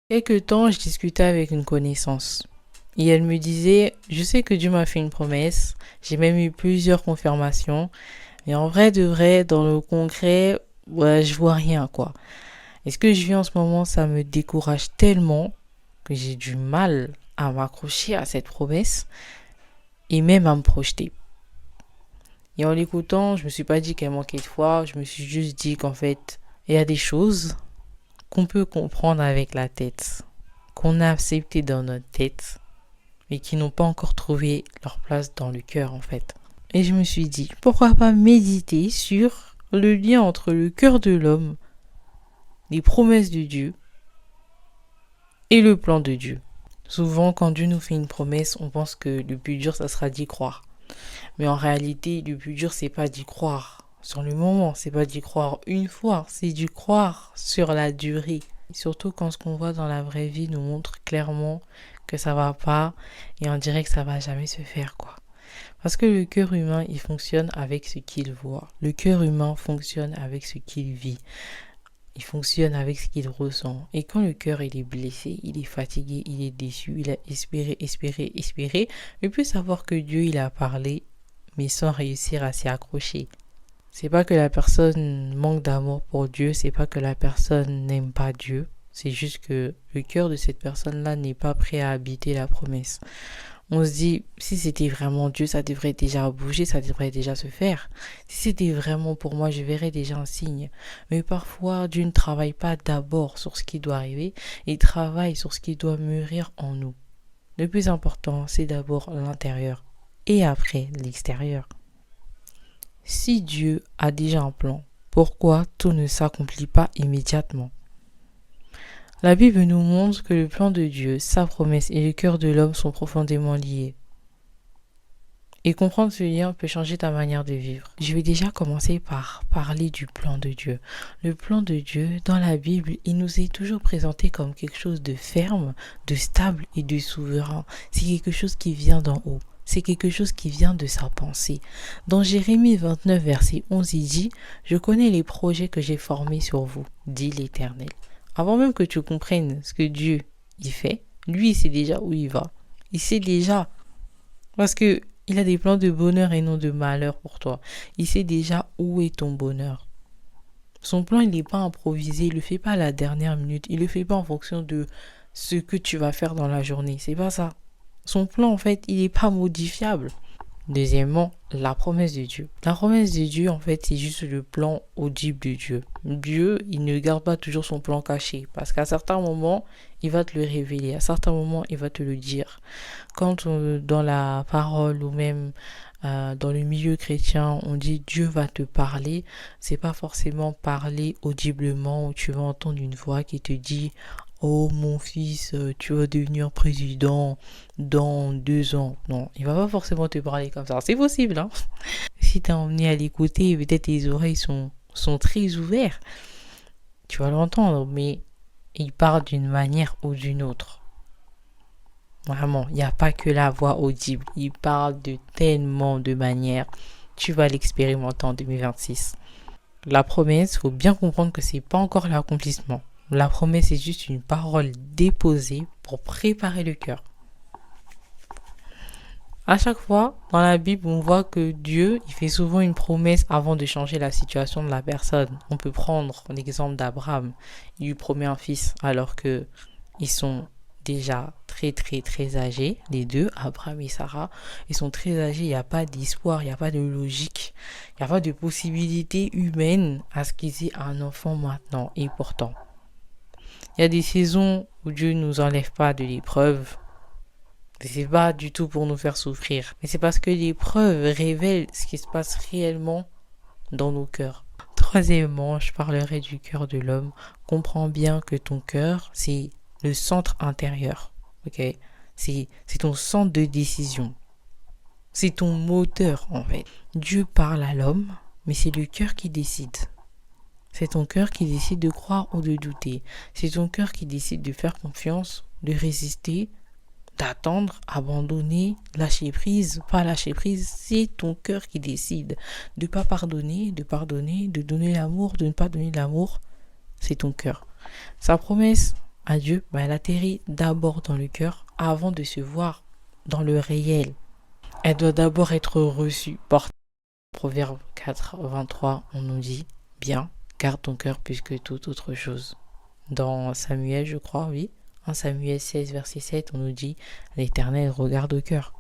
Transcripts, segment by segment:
Quelque temps, je discutais avec une connaissance. Et elle me disait, je sais que Dieu m'a fait une promesse, j'ai même eu plusieurs confirmations, mais en vrai de vrai, dans le concret, ouais, je vois rien, quoi. Et ce que je vis en ce moment, ça me décourage tellement que j'ai du mal à m'accrocher à cette promesse et même à me projeter. Et en l'écoutant, je me suis pas dit qu'elle manquait de foi, je me suis juste dit qu'en fait, il y a des choses qu'on peut comprendre avec la tête, qu'on a acceptées dans notre tête, mais qui n'ont pas encore trouvé leur place dans le cœur en fait. Et je me suis dit, pourquoi pas méditer sur le lien entre le cœur de l'homme, les promesses de Dieu et le plan de Dieu. Souvent, quand Dieu nous fait une promesse, on pense que le plus dur, ça sera d'y croire. Mais en réalité, le plus dur, c'est pas d'y croire sur le moment, c'est pas d'y croire une fois, c'est d'y croire sur la durée. Surtout quand ce qu'on voit dans la vraie vie nous montre clairement que ça va pas et on dirait que ça va jamais se faire, quoi. Parce que le cœur humain, il fonctionne avec ce qu'il voit. Le cœur humain fonctionne avec ce qu'il vit. Il fonctionne avec ce qu'il ressent. Et quand le cœur il est blessé, il est fatigué, il est déçu, il a espéré, il peut savoir que Dieu il a parlé, mais sans réussir à s'y accrocher. C'est pas que la personne manque d'amour pour Dieu, c'est pas que la personne n'aime pas Dieu. C'est juste que le cœur de cette personne-là n'est pas prêt à habiter la promesse. On se dit, si c'était vraiment Dieu, ça devrait déjà bouger, ça devrait déjà se faire. Si c'était vraiment pour moi, je verrais déjà un signe. Mais parfois, Dieu ne travaille pas d'abord sur ce qui doit arriver, il travaille sur ce qui doit mûrir en nous. Le plus important, c'est d'abord l'intérieur et après l'extérieur. Si Dieu a déjà un plan, pourquoi tout ne s'accomplit pas immédiatement? La Bible nous montre que le plan de Dieu, sa promesse et le cœur de l'homme sont profondément liés. Et comprendre ce lien peut changer ta manière de vivre. Je vais déjà commencer par parler du plan de Dieu. Le plan de Dieu, dans la Bible, il nous est toujours présenté comme quelque chose de ferme, de stable et de souverain. C'est quelque chose qui vient d'en haut. C'est quelque chose qui vient de sa pensée. Dans Jérémie 29, verset 11, il dit « Je connais les projets que j'ai formés sur vous, dit l'Éternel. » Avant même que tu comprennes ce que Dieu y fait, lui, il sait déjà où il va. Il sait déjà. Parce que il a des plans de bonheur et non de malheur pour toi. Il sait déjà où est ton bonheur. Son plan, il n'est pas improvisé. Il ne le fait pas à la dernière minute. Il ne le fait pas en fonction de ce que tu vas faire dans la journée. C'est pas ça. Son plan, en fait, il n'est pas modifiable. Deuxièmement, la promesse de Dieu. La promesse de Dieu, en fait, c'est juste le plan audible de Dieu. Dieu, il ne garde pas toujours son plan caché. Parce qu'à certains moments, il va te le révéler. À certains moments, il va te le dire. Quand dans la parole ou même dans le milieu chrétien, on dit Dieu va te parler, c'est pas forcément parler audiblement où tu vas entendre une voix qui te dit oh mon fils, tu vas devenir président dans 2 ans. Non, il va pas forcément te parler comme ça. C'est possible, hein. Si t'es emmené à l'écouter, peut-être tes oreilles sont très ouvertes. Tu vas l'entendre, mais il parle d'une manière ou d'une autre. Vraiment, il n'y a pas que la voix audible. Il parle de tellement de manières. Tu vas l'expérimenter en 2026. La promesse, il faut bien comprendre que c'est pas encore l'accomplissement. La promesse est juste une parole déposée pour préparer le cœur. À chaque fois, dans la Bible, on voit que Dieu, il fait souvent une promesse avant de changer la situation de la personne. On peut prendre l'exemple d'Abraham. Il lui promet un fils alors que ils sont déjà très âgés. Les deux, Abraham et Sarah, ils sont très âgés. Il n'y a pas d'espoir, il n'y a pas de logique. Il n'y a pas de possibilité humaine à ce qu'ils aient un enfant maintenant. Et pourtant, il y a des saisons où Dieu ne nous enlève pas de l'épreuve. C'est pas du tout pour nous faire souffrir. Mais c'est parce que l'épreuve révèle ce qui se passe réellement dans nos cœurs. Troisièmement, je parlerai du cœur de l'homme. Comprends bien que ton cœur, c'est le centre intérieur. Ok? C'est ton centre de décision. C'est ton moteur, en fait. Dieu parle à l'homme, mais c'est le cœur qui décide. C'est ton cœur qui décide de croire ou de douter. C'est ton cœur qui décide de faire confiance, de résister, d'attendre, abandonner, lâcher prise, pas lâcher prise. C'est ton cœur qui décide de pas pardonner, de pardonner, de donner l'amour, de ne pas donner l'amour. C'est ton cœur. Sa promesse, à Dieu, elle atterrit d'abord dans le cœur avant de se voir dans le réel. Elle doit d'abord être reçue. Proverbe 4, 23, on nous dit, bien, garde ton cœur plus que toute autre chose. Dans Samuel, je crois, oui. En Samuel 16, verset 7, on nous dit, l'Éternel regarde au cœur.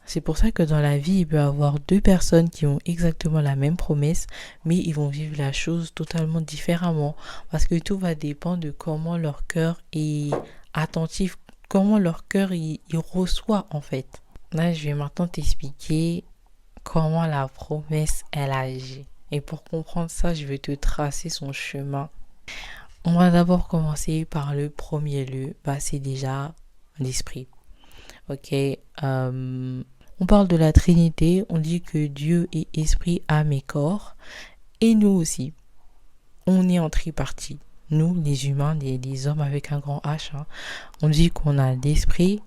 C'est pour ça que dans la vie, il peut y avoir deux personnes qui ont exactement la même promesse, mais ils vont vivre la chose totalement différemment. Parce que tout va dépendre de comment leur cœur est attentif, comment leur cœur il reçoit en fait. Là, je vais maintenant t'expliquer comment la promesse, elle agit. Et pour comprendre ça, je vais te tracer son chemin. On va d'abord commencer par le premier lieu. C'est déjà l'esprit. Ok. On parle de la Trinité. On dit que Dieu est esprit, âme et corps. Et nous aussi. On est en tripartie. Nous, les humains, les hommes avec un grand H. On dit qu'on a l'esprit,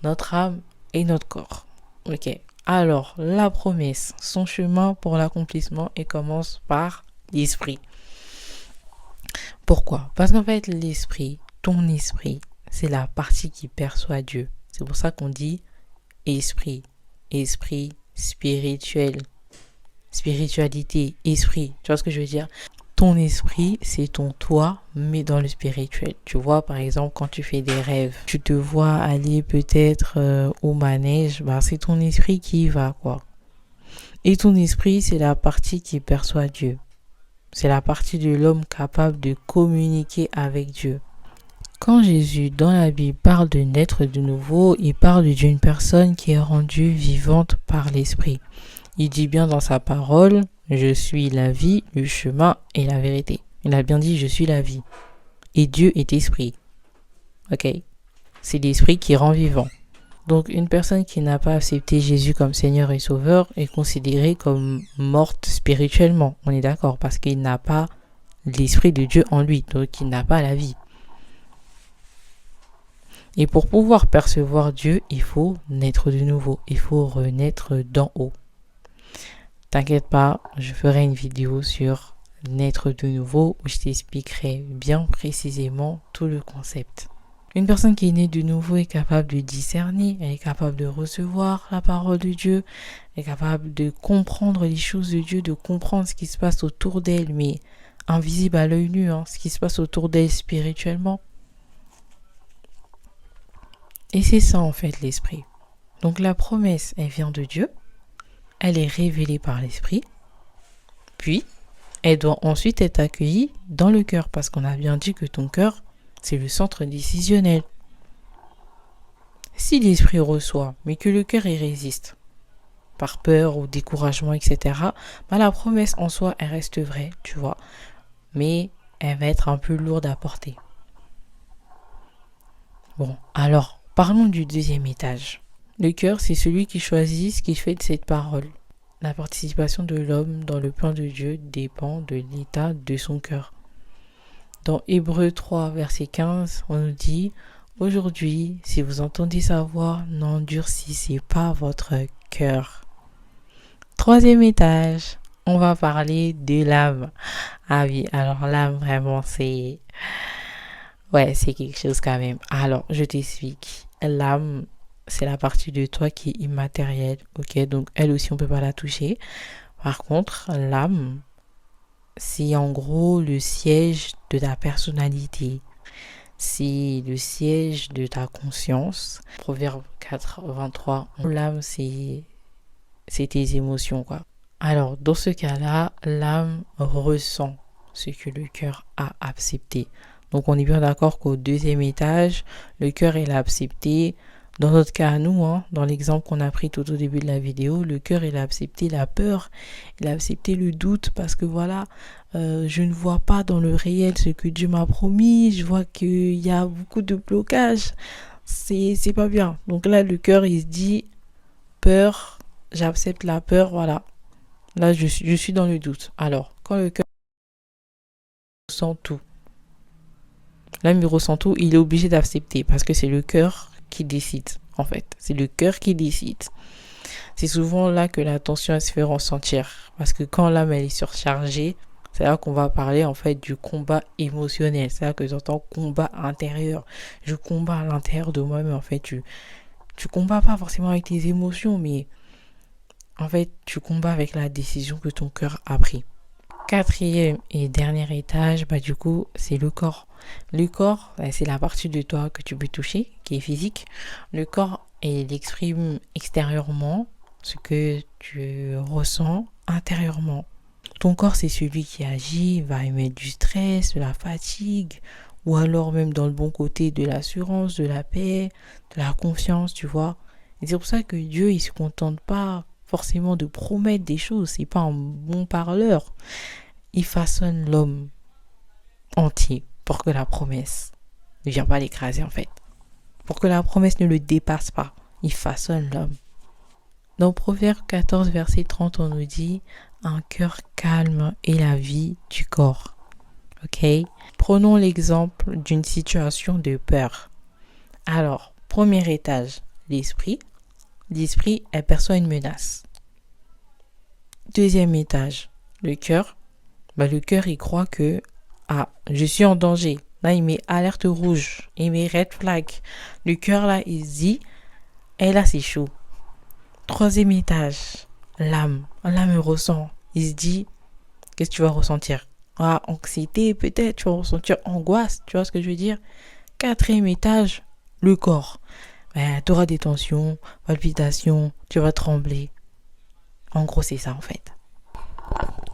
notre âme et notre corps. Ok. Alors, la promesse, son chemin pour l'accomplissement, et commence par l'esprit. Pourquoi? Parce qu'en fait, l'esprit, ton esprit, c'est la partie qui perçoit Dieu. C'est pour ça qu'on dit esprit, esprit spirituel, spiritualité, esprit. Tu vois ce que je veux dire? Ton esprit, c'est ton toi, mais dans le spirituel. Tu vois, par exemple, quand tu fais des rêves, tu te vois aller peut-être au manège, c'est ton esprit qui y va, quoi. Et ton esprit, c'est la partie qui perçoit Dieu. C'est la partie de l'homme capable de communiquer avec Dieu. Quand Jésus, dans la Bible, parle de naître de nouveau, il parle d'une personne qui est rendue vivante par l'esprit. Il dit bien dans sa parole, je suis la vie, le chemin et la vérité. Il a bien dit, je suis la vie. Et Dieu est esprit. Ok? C'est l'esprit qui rend vivant. Donc, une personne qui n'a pas accepté Jésus comme Seigneur et Sauveur est considérée comme morte spirituellement. On est d'accord, parce qu'il n'a pas l'esprit de Dieu en lui, donc il n'a pas la vie. Et pour pouvoir percevoir Dieu, il faut naître de nouveau. Il faut renaître d'en haut. T'inquiète pas, je ferai une vidéo sur naître de nouveau où je t'expliquerai bien précisément tout le concept. Une personne qui est née de nouveau est capable de discerner, elle est capable de recevoir la parole de Dieu, elle est capable de comprendre les choses de Dieu, de comprendre ce qui se passe autour d'elle, mais invisible à l'œil nu, ce qui se passe autour d'elle spirituellement. Et c'est ça en fait l'esprit. Donc la promesse, elle vient de Dieu, elle est révélée par l'esprit, puis elle doit ensuite être accueillie dans le cœur, parce qu'on a bien dit que ton cœur, c'est le centre décisionnel. Si l'esprit reçoit, mais que le cœur y résiste, par peur ou découragement, etc., la promesse en soi, elle reste vraie, tu vois, mais elle va être un peu lourde à porter. Bon, alors, parlons du deuxième étage. Le cœur, c'est celui qui choisit ce qu'il fait de cette parole. La participation de l'homme dans le plan de Dieu dépend de l'état de son cœur. Dans Hébreux 3, verset 15, on nous dit « Aujourd'hui, si vous entendez sa voix, n'endurcissez pas votre cœur. » Troisième étage, on va parler de l'âme. Ah oui, alors l'âme, vraiment, c'est quelque chose quand même. Alors, je t'explique. L'âme, c'est la partie de toi qui est immatérielle, ok? Donc, elle aussi, on ne peut pas la toucher. Par contre, l'âme, c'est en gros le siège de ta personnalité. C'est le siège de ta conscience. Proverbe 4, 23. L'âme, c'est tes émotions, quoi. Alors, dans ce cas-là, l'âme ressent ce que le cœur a accepté. Donc, on est bien d'accord qu'au deuxième étage, le cœur, il a accepté. Dans notre cas, nous, dans l'exemple qu'on a pris tout au début de la vidéo, le cœur, il a accepté la peur, il a accepté le doute parce que voilà, je ne vois pas dans le réel ce que Dieu m'a promis, je vois qu'il y a beaucoup de blocages, c'est pas bien. Donc là, le cœur, il se dit, peur, j'accepte la peur, voilà. Là, je suis dans le doute. Alors, quand le cœur ressent tout, l'âme ressent tout, il est obligé d'accepter parce que c'est le cœur qui décide, en fait. C'est le cœur qui décide. C'est souvent là que la tension elle se fait ressentir. Parce que quand l'âme elle est surchargée, C'est là qu'on va parler en fait du combat émotionnel. C'est là que j'entends combat intérieur. Je combats à l'intérieur de moi-même. En fait, tu combats pas forcément avec tes émotions, mais en fait, tu combats avec la décision que ton cœur a prise. Quatrième et dernier étage, du coup, c'est le corps. Le corps, c'est la partie de toi que tu peux toucher, qui est physique. Le corps, il exprime extérieurement ce que tu ressens intérieurement. Ton corps, c'est celui qui agit, va émettre du stress, de la fatigue, ou alors même dans le bon côté de l'assurance, de la paix, de la confiance, tu vois. Et c'est pour ça que Dieu, il se contente pas forcément de promettre des choses, c'est pas un bon parleur. Il façonne l'homme entier pour que la promesse ne vienne pas l'écraser en fait. Pour que la promesse ne le dépasse pas, il façonne l'homme. Dans Proverbe 14, verset 30, on nous dit « Un cœur calme est la vie du corps ». Ok. Prenons l'exemple d'une situation de peur. Alors, premier étage, l'esprit. L'esprit, elle perçoit une menace. Deuxième étage, le cœur. Le cœur, il croit que je suis en danger. Là, il met alerte rouge, il met red flag. Le cœur, là, il se dit, là, c'est chaud. Troisième étage, l'âme. L'âme ressent. Il se dit, qu'est-ce que tu vas ressentir? Anxiété, peut-être, tu vas ressentir angoisse, tu vois ce que je veux dire? Quatrième étage, le corps. Tu auras des tensions, palpitations, tu vas trembler. En gros, c'est ça, en fait.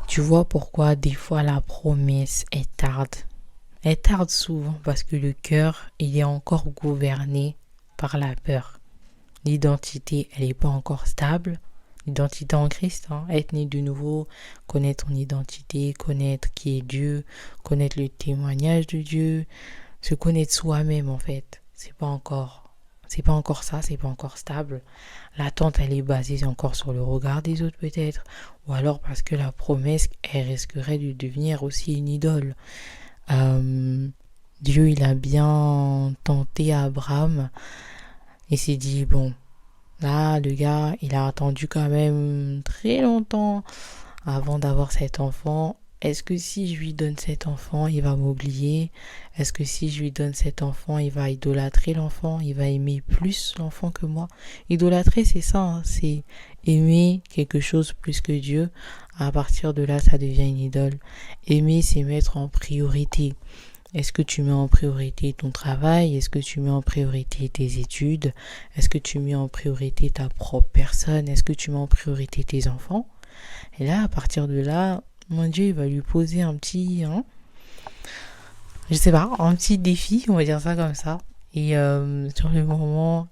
Tu vois pourquoi des fois la promesse est tarde. Elle tarde souvent parce que le cœur, il est encore gouverné par la peur. L'identité, elle n'est pas encore stable. L'identité en Christ, être né de nouveau, connaître ton identité, connaître qui est Dieu, connaître le témoignage de Dieu, se connaître soi-même en fait. C'est pas encore ça, c'est pas encore stable. L'attente, elle est basée encore sur le regard des autres peut-être, ou alors parce que la promesse, elle risquerait de devenir aussi une idole. Dieu, il a bien tenté Abraham et s'est dit, bon, là, le gars, il a attendu quand même très longtemps avant d'avoir cet enfant. Est-ce que si je lui donne cet enfant, il va m'oublier? Est-ce que si je lui donne cet enfant, il va idolâtrer l'enfant? Il va aimer plus l'enfant que moi? Idolâtrer, c'est ça, c'est aimer quelque chose plus que Dieu. À partir de là, ça devient une idole. Aimer, c'est mettre en priorité. Est-ce que tu mets en priorité ton travail? Est-ce que tu mets en priorité tes études? Est-ce que tu mets en priorité ta propre personne? Est-ce que tu mets en priorité tes enfants? Et là, à partir de là, mon Dieu, il va lui poser un petit, un petit défi, on va dire ça comme ça. Et sur le moment,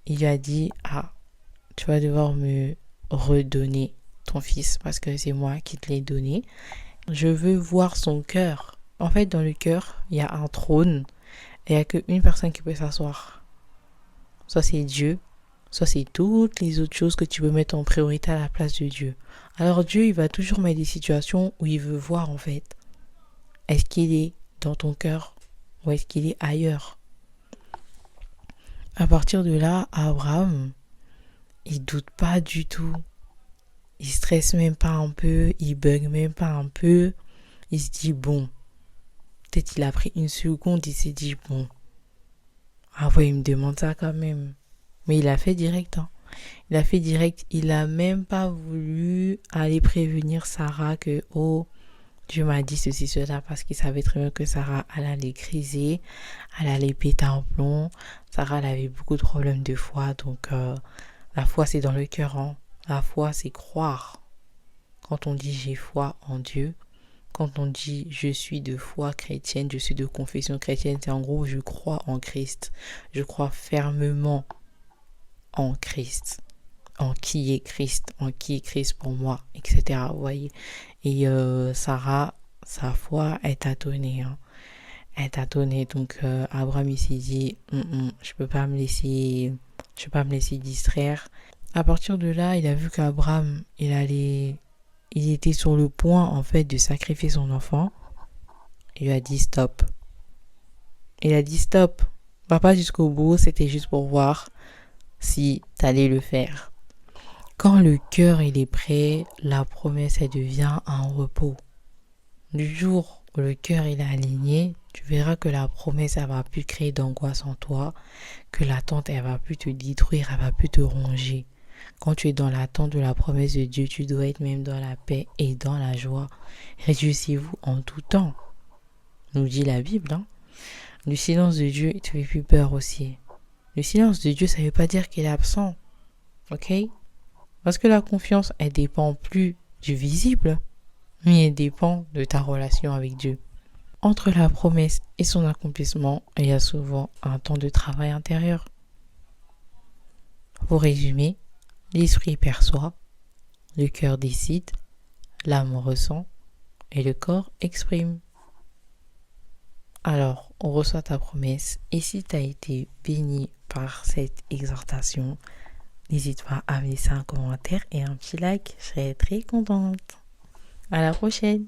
il lui a dit, tu vas devoir me redonner ton fils parce que c'est moi qui te l'ai donné. Je veux voir son cœur. En fait, dans le cœur, il y a un trône et il n'y a qu'une personne qui peut s'asseoir. Soit c'est Dieu, soit c'est toutes les autres choses que tu peux mettre en priorité à la place de Dieu. Alors Dieu, il va toujours mettre des situations où il veut voir en fait. Est-ce qu'il est dans ton cœur ou est-ce qu'il est ailleurs? À partir de là, Abraham, il doute pas du tout. Il stresse même pas un peu, il bug même pas un peu. Il se dit bon, peut-être il a pris une seconde, il s'est dit bon, il me demande ça quand même. Mais il a fait direct, Il a fait direct, il a même pas voulu aller prévenir Sarah que Dieu m'a dit ceci, cela, parce qu'il savait très bien que Sarah, elle allait criser, elle allait péter un plomb. Sarah, elle avait beaucoup de problèmes de foi, donc la foi, c'est dans le cœur. La foi, c'est croire. Quand on dit j'ai foi en Dieu, quand on dit je suis de foi chrétienne, je suis de confession chrétienne, c'est en gros je crois en Christ. Je crois fermement en Christ. En qui est Christ pour moi, etc. Vous voyez. Et Sarah, sa foi est tâtonnée. Elle tâtonnait. Donc Abraham il s'est dit, je peux pas me laisser distraire. À partir de là, il a vu qu'Abraham, il était sur le point en fait de sacrifier son enfant. Il lui a dit stop. Il a dit stop. Pas jusqu'au bout, c'était juste pour voir si t'allais le faire. Quand le cœur il est prêt, la promesse elle devient un repos. Du jour où le cœur il est aligné, tu verras que la promesse, elle va plus créer d'angoisse en toi, que l'attente, elle va plus te détruire, elle va plus te ronger. Quand tu es dans l'attente de la promesse de Dieu, tu dois être même dans la paix et dans la joie. Réjouissez-vous en tout temps, nous dit la Bible. Le silence de Dieu, il te fait plus peur aussi. Le silence de Dieu, ça ne veut pas dire qu'il est absent. Ok? Parce que la confiance, elle dépend plus du visible, mais elle dépend de ta relation avec Dieu. Entre la promesse et son accomplissement, il y a souvent un temps de travail intérieur. Pour résumer, l'esprit perçoit, le cœur décide, l'âme ressent et le corps exprime. Alors, on reçoit ta promesse et si tu as été béni par cette exhortation, n'hésite pas à laisser un commentaire et un petit like, je serai très contente. À la prochaine!